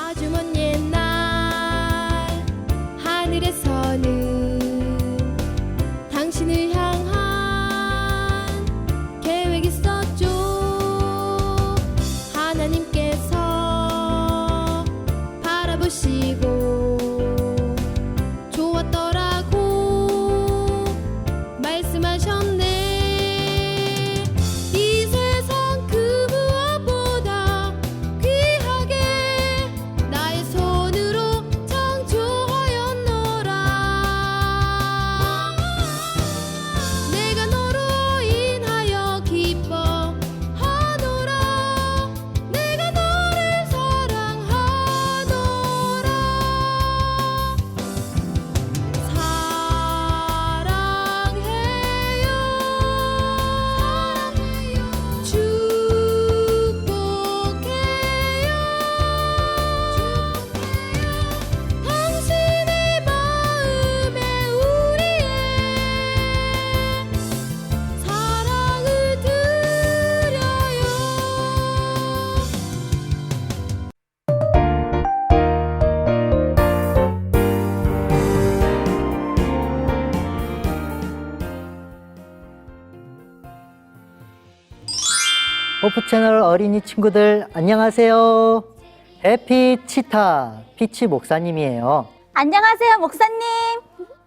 아주 먼 옛날 하늘에서는 당신을 향한 계획 있었죠. 하나님께서 바라보시고 좋았더라고 말씀하셨네. 이 세상 그 무엇보다 귀하게 나의 손으로 창조하였노라. 내가 너로 인하여 기뻐하노라. 내가 너를 사랑하노라. 사랑해요. 축복해요. 당신의 마음에 우리의 사랑을 드려요. 호프 채널 어린이 친구들 안녕하세요. 해피 치타 피치 목사님이에요. 안녕하세요, 목사님.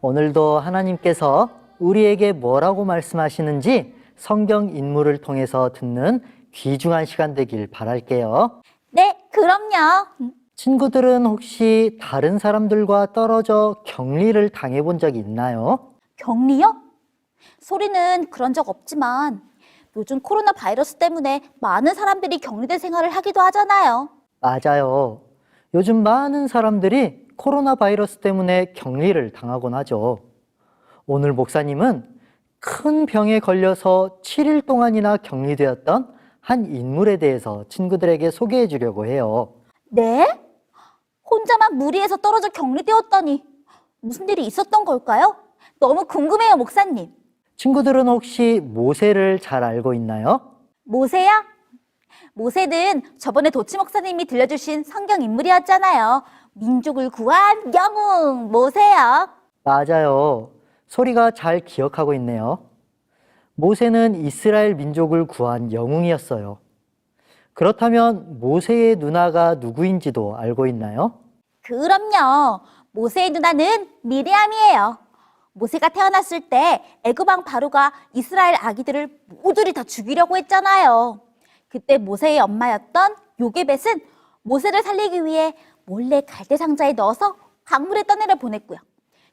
오늘도 하나님께서 우리에게 뭐라고 말씀하시는지 성경 인물을 통해서 듣는 귀중한 시간 되길 바랄게요. 네, 그럼요. 친구들은 혹시 다른 사람들과 떨어져 격리를 당해본 적이 있나요? 격리요? 소리는 그런 적 없지만 요즘 코로나 바이러스 때문에 많은 사람들이 격리된 생활을 하기도 하잖아요. 맞아요. 요즘 많은 사람들이 코로나 바이러스 때문에 격리를 당하곤 하죠. 오늘 목사님은 큰 병에 걸려서 7일 동안이나 격리되었던 한 인물에 대해서 친구들에게 소개해 주려고 해요. 네? 혼자만 무리해서 떨어져 격리되었다니 무슨 일이 있었던 걸까요? 너무 궁금해요, 목사님. 친구들은 혹시 모세를 잘 알고 있나요? 모세야? 모세는 저번에 도치 목사님이 들려주신 성경 인물이었잖아요. 민족을 구한 영웅 모세요. 맞아요. 소리가 잘 기억하고 있네요. 모세는 이스라엘 민족을 구한 영웅이었어요. 그렇다면 모세의 누나가 누구인지도 알고 있나요? 그럼요. 모세의 누나는 미리암이에요. 모세가 태어났을 때 애굽 왕 바로가 이스라엘 아기들을 모두를 다 죽이려고 했잖아요. 그때 모세의 엄마였던 요게벳은 모세를 살리기 위해 몰래 갈대 상자에 넣어서 강물에 떠내려 보냈고요.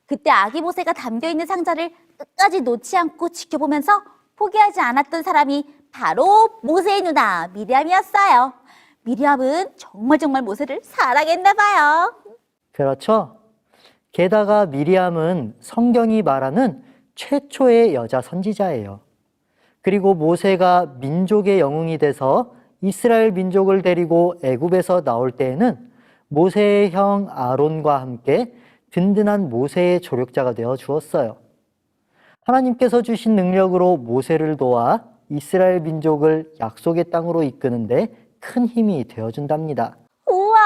그때 아기 모세가 담겨있는 상자를 끝까지 놓지 않고 지켜보면서 포기하지 않았던 사람이 바로 모세의 누나 미리암이었어요. 미리암은 정말 모세를 사랑했나 봐요. 그렇죠. 게다가 미리암은 성경이 말하는 최초의 여자 선지자예요. 그리고 모세가 민족의 영웅이 돼서 이스라엘 민족을 데리고 애굽에서 나올 때에는 모세의 형 아론과 함께 든든한 모세의 조력자가 되어 주었어요. 하나님께서 주신 능력으로 모세를 도와 이스라엘 민족을 약속의 땅으로 이끄는데 큰 힘이 되어준답니다. 우와,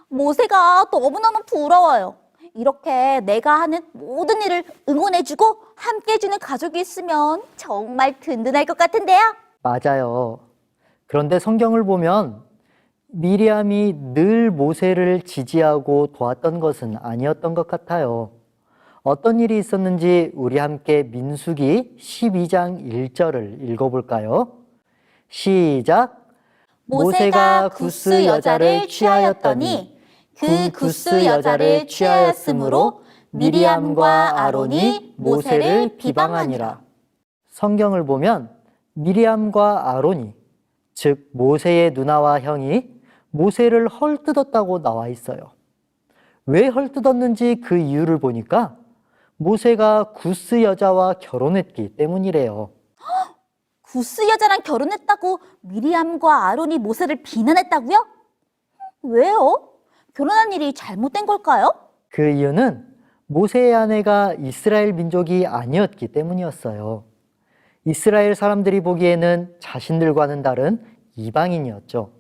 모세가 너무너무 부러워요. 이렇게 내가 하는 모든 일을 응원해주고 함께해주는 가족이 있으면 정말 든든할 것 같은데요. 맞아요. 그런데 성경을 보면 미리암이 늘 모세를 지지하고 도왔던 것은 아니었던 것 같아요. 어떤 일이 있었는지 우리 함께 민수기 12장 1절을 읽어볼까요? 시작! 모세가 구스 여자를 취하였더니 그 구스 여자를 취하였으므로 미리암과 아론이 모세를 비방하니라. 성경을 보면 미리암과 아론이, 즉 모세의 누나와 형이 모세를 헐뜯었다고 나와 있어요. 왜 헐뜯었는지 그 이유를 보니까 모세가 구스 여자와 결혼했기 때문이래요. 구스 여자랑 결혼했다고 미리암과 아론이 모세를 비난했다고요? 왜요? 결혼한 일이 잘못된 걸까요? 그 이유는 모세의 아내가 이스라엘 민족이 아니었기 때문이었어요. 이스라엘 사람들이 보기에는 자신들과는 다른 이방인이었죠.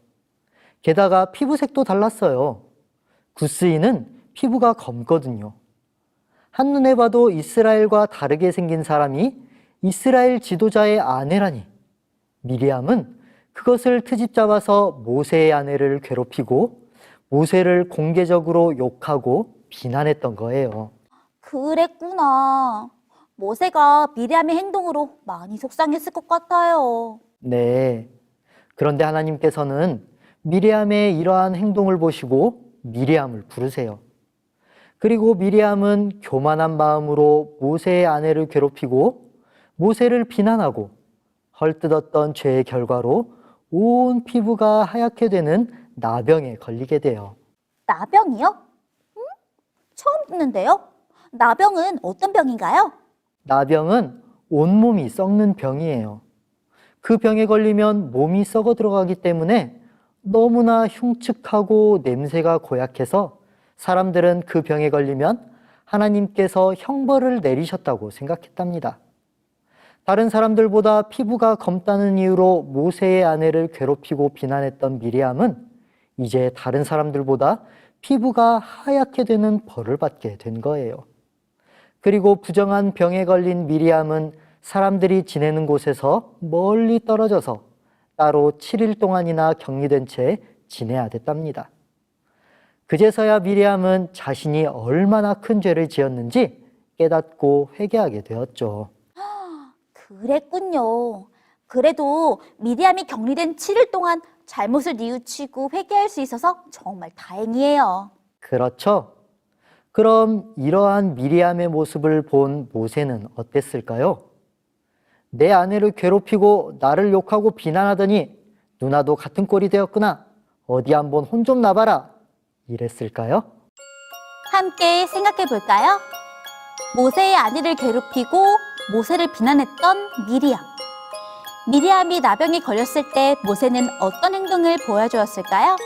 게다가 피부색도 달랐어요. 구스인은 피부가 검거든요. 한눈에 봐도 이스라엘과 다르게 생긴 사람이 이스라엘 지도자의 아내라니. 미리암은 그것을 트집 잡아서 모세의 아내를 괴롭히고 모세를 공개적으로 욕하고 비난했던 거예요. 그랬구나. 모세가 미리암의 행동으로 많이 속상했을 것 같아요. 네. 그런데 하나님께서는 미리암의 이러한 행동을 보시고 미리암을 부르세요. 그리고 미리암은 교만한 마음으로 모세의 아내를 괴롭히고 모세를 비난하고 헐뜯었던 죄의 결과로 온 피부가 하얗게 되는 나병에 걸리게 돼요. 나병이요? 처음 듣는데요? 나병은 어떤 병인가요? 나병은 온몸이 썩는 병이에요. 그 병에 걸리면 몸이 썩어 들어가기 때문에 너무나 흉측하고 냄새가 고약해서 사람들은 그 병에 걸리면 하나님께서 형벌을 내리셨다고 생각했답니다. 다른 사람들보다 피부가 검다는 이유로 모세의 아내를 괴롭히고 비난했던 미리암은 이제 다른 사람들보다 피부가 하얗게 되는 벌을 받게 된 거예요. 그리고 부정한 병에 걸린 미리암은 사람들이 지내는 곳에서 멀리 떨어져서 따로 7일 동안이나 격리된 채 지내야 됐답니다. 그제서야 미리암은 자신이 얼마나 큰 죄를 지었는지 깨닫고 회개하게 되었죠. 그랬군요. 그래도 미리암이 격리된 7일 동안 잘못을 뉘우치고 회개할 수 있어서 정말 다행이에요. 그렇죠. 그럼 이러한 미리암의 모습을 본 모세는 어땠을까요? 내 아내를 괴롭히고 나를 욕하고 비난하더니 누나도 같은 꼴이 되었구나. 어디 한번 혼 좀 나봐라. 이랬을까요? 함께 생각해 볼까요? 모세의 아내를 괴롭히고 모세를 비난했던 미리암. 미리암이 나병에 걸렸을 때 모세는 어떤 행동을 보여주었을까요?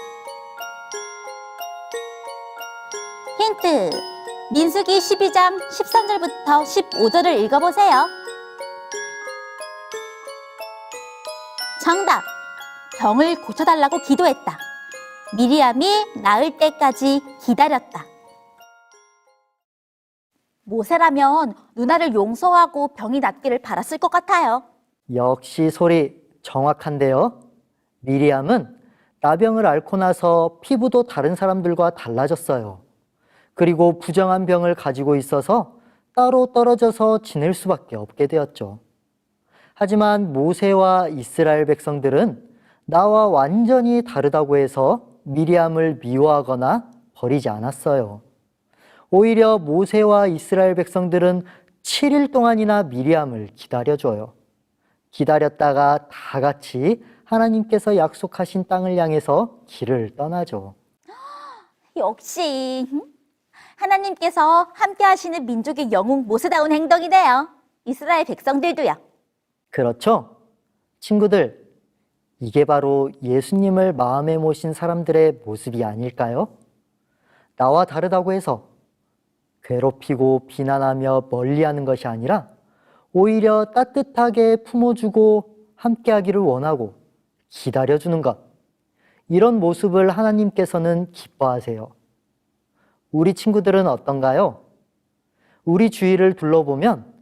힌트! 민수기 12장 13절부터 15절을 읽어보세요. 정답! 병을 고쳐달라고 기도했다. 미리암이 나을 때까지 기다렸다. 모세라면 누나를 용서하고 병이 낫기를 바랐을 것 같아요. 역시 소리 정확한데요. 미리암은 나병을 앓고 나서 피부도 다른 사람들과 달라졌어요. 그리고 부정한 병을 가지고 있어서 따로 떨어져서 지낼 수밖에 없게 되었죠. 하지만 모세와 이스라엘 백성들은 나와 완전히 다르다고 해서 미리암을 미워하거나 버리지 않았어요. 오히려 모세와 이스라엘 백성들은 7일 동안이나 미리암을 기다려줘요. 기다렸다가 다 같이 하나님께서 약속하신 땅을 향해서 길을 떠나죠. 역시 하나님께서 함께 하시는 민족의 영웅 모세다운 행동이네요. 이스라엘 백성들도요. 그렇죠? 친구들, 이게 바로 예수님을 마음에 모신 사람들의 모습이 아닐까요? 나와 다르다고 해서 괴롭히고 비난하며 멀리하는 것이 아니라 오히려 따뜻하게 품어주고 함께하기를 원하고 기다려주는 것. 이런 모습을 하나님께서는 기뻐하세요. 우리 친구들은 어떤가요? 우리 주위를 둘러보면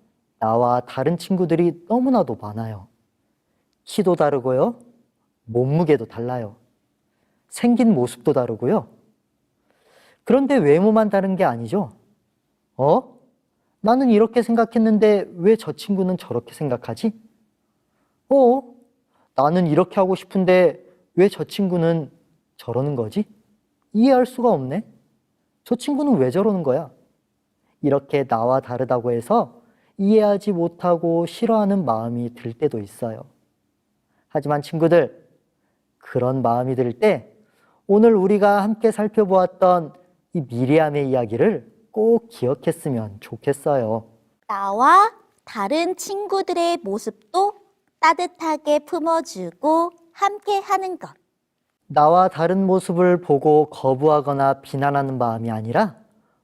나와 다른 친구들이 너무나도 많아요. 키도 다르고요. 몸무게도 달라요. 생긴 모습도 다르고요. 그런데 외모만 다른 게 아니죠. 나는 이렇게 생각했는데 왜 저 친구는 저렇게 생각하지? 나는 이렇게 하고 싶은데 왜 저 친구는 저러는 거지? 이해할 수가 없네. 저 친구는 왜 저러는 거야? 이렇게 나와 다르다고 해서 이해하지 못하고 싫어하는 마음이 들 때도 있어요. 하지만 친구들, 그런 마음이 들 때 오늘 우리가 함께 살펴보았던 이 미리암의 이야기를 꼭 기억했으면 좋겠어요. 나와 다른 친구들의 모습도 따뜻하게 품어주고 함께 하는 것. 나와 다른 모습을 보고 거부하거나 비난하는 마음이 아니라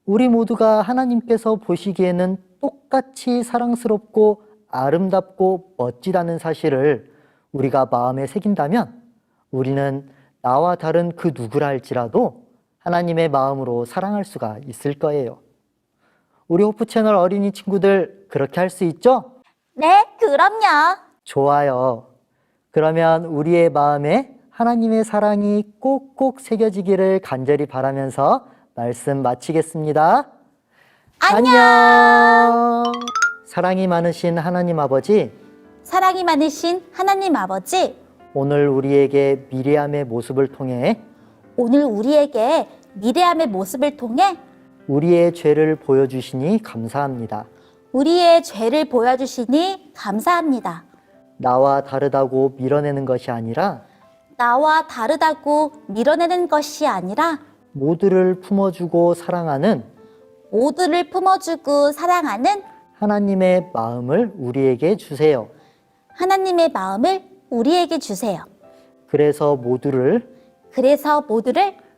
우리 모두가 하나님께서 보시기에는 똑같이 사랑스럽고 아름답고 멋지다는 사실을 우리가 마음에 새긴다면 우리는 나와 다른 그 누구라 할지라도 하나님의 마음으로 사랑할 수가 있을 거예요. 우리 호프 채널 어린이 친구들 그렇게 할 수 있죠? 네, 그럼요. 좋아요. 그러면 우리의 마음에 하나님의 사랑이 꼭꼭 새겨지기를 간절히 바라면서 말씀 마치겠습니다. 안녕. 사랑이 많으신 하나님 아버지, 사랑이 많으신 하나님 아버지, 오늘 우리에게 미리암의 모습을 통해 오늘 우리에게 미래함의 모습을 통해 우리의 죄를 보여주시니 감사합니다. 우리의 죄를 보여주시니 감사합니다. 나와 다르다고 밀어내는 것이 아니라 나와 다르다고 밀어내는 것이 아니라 모두를 품어주고 사랑하는 모두를 품어주고 사랑하는 하나님의 마음을 우리에게 주세요. 하나님의 마음을 우리에게 주세요. 그래서 모두를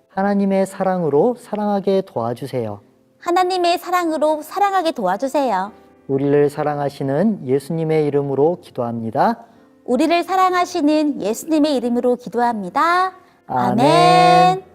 하나님의 사랑으로 사랑하게 도와주세요. 하나님의 사랑으로 사랑하게 도와주세요. 우리를 사랑하시는 예수님의 이름으로 기도합니다. 우리를 사랑하시는 예수님의 이름으로 기도합니다. 아멘. 아멘.